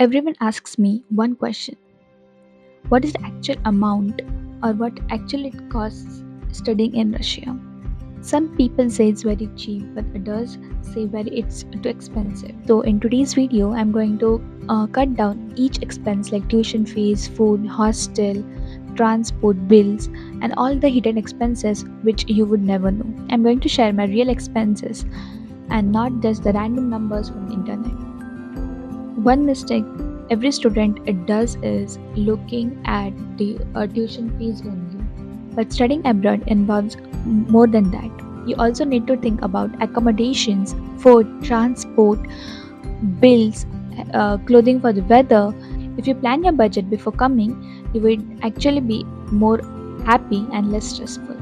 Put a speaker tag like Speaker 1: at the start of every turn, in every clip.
Speaker 1: Everyone asks me one question: what is the actual amount or what actually it costs studying in Russia? Some people say it's very cheap, but others say very it's too expensive. So in today's video, I'm going to cut down each expense like tuition fees, food, hostel, transport bills, and all the hidden expenses which you would never know. I'm going to share my real expenses and not just the random numbers from the internet. One mistake every student it does is looking at the tuition fees only. But studying abroad involves more than that. You also need to think about accommodations, food, transport, bills, clothing for the weather. If you plan your budget before coming, you would actually be more happy and less stressful.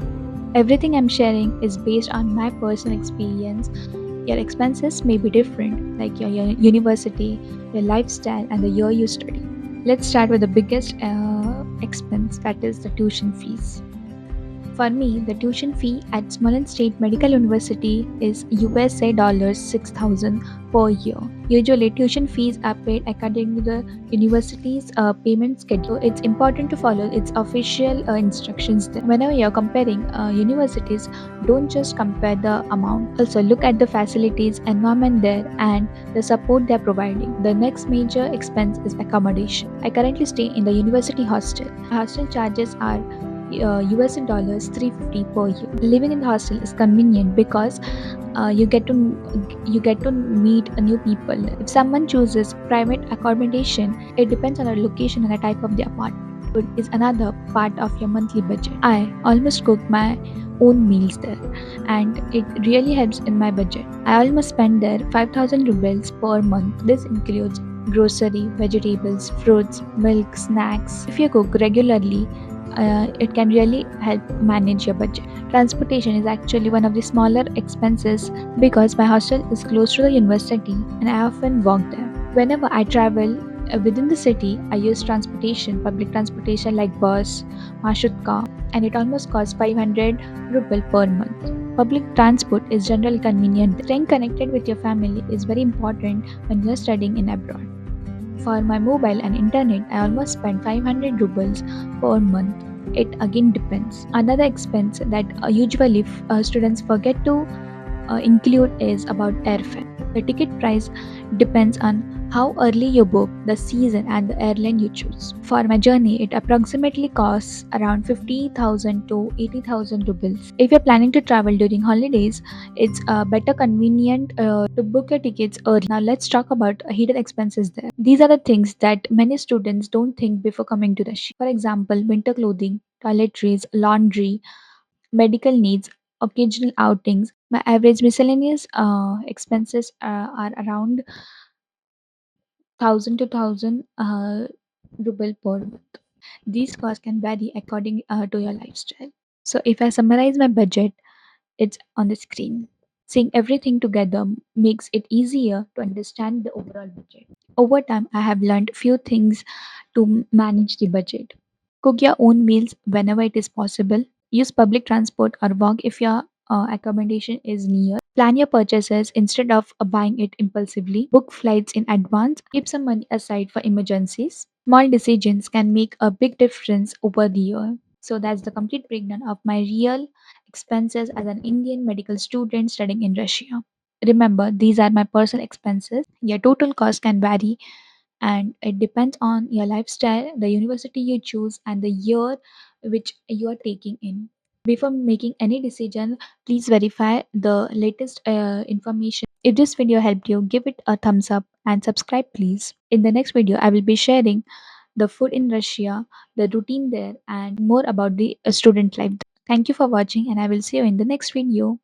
Speaker 1: Everything I'm sharing is based on my personal experience. Your expenses may be different, like your university, your lifestyle, and the year you study. Let's start with the biggest expense, that is the tuition fees. For me, the tuition fee at Smolensk State Medical University is USA dollars 6,000 per year. Usually, tuition fees are paid according to the university's payment schedule. It's important to follow its official instructions there. Whenever you're comparing universities, don't just compare the amount. Also, look at the facilities, environment there, and the support they're providing. The next major expense is accommodation. I currently stay in the university hostel. Hostel charges are US dollars 350 per year. Living in the hostel is convenient because you get to meet new people. If someone chooses private accommodation, it depends on the location and the type of the apartment. Food is another part of your monthly budget. I almost cook my own meals there, and it really helps in my budget. I almost spend there 5,000 rubles per month. This includes grocery, vegetables, fruits, milk, snacks. If you cook regularly, it can really help manage your budget. Transportation is actually one of the smaller expenses because my hostel is close to the university and I often walk there. Whenever I travel within the city, I use public transportation like bus, marshrutka, and it almost costs 500 ruble per month. Public transport is generally convenient. Staying connected with your family is very important when you're studying in abroad. For my mobile and internet, I almost spend 500 rubles per month. It again depends. Another expense that usually students forget to include is about airfare. The ticket price depends on how early you book, the season, and the airline you choose. For my journey, it approximately costs around 50,000 to 80,000 rubles. If you're planning to travel during holidays, it's better convenient to book your tickets early. Now let's talk about hidden expenses there. These are the things that many students don't think before coming to Russia. For example, winter clothing, toiletries, laundry, medical needs, occasional outings. My average miscellaneous expenses are around 1,000 to 1,000 ruble per month. These costs can vary according to your lifestyle. So if I summarize my budget, it's on the screen. Seeing everything together makes it easier to understand the overall budget. Over time, I have learned few things to manage the budget. Cook your own meals whenever it is possible. Use public transport or walk if your accommodation is near. Plan your purchases instead of buying it impulsively. Book flights in advance. Keep some money aside for emergencies. Small decisions can make a big difference over the year. So that's the complete breakdown of my real expenses as an Indian medical student studying in Russia. Remember, these are my personal expenses. Your total cost can vary and it depends on your lifestyle, the university you choose, and the year which you are taking in. Before making any decision, please verify the latest information. If this video helped you, give it a thumbs up and subscribe, please. In the next video, I will be sharing the food in Russia, the routine there, and more about the student life. Thank you for watching, and I will see you in the next video.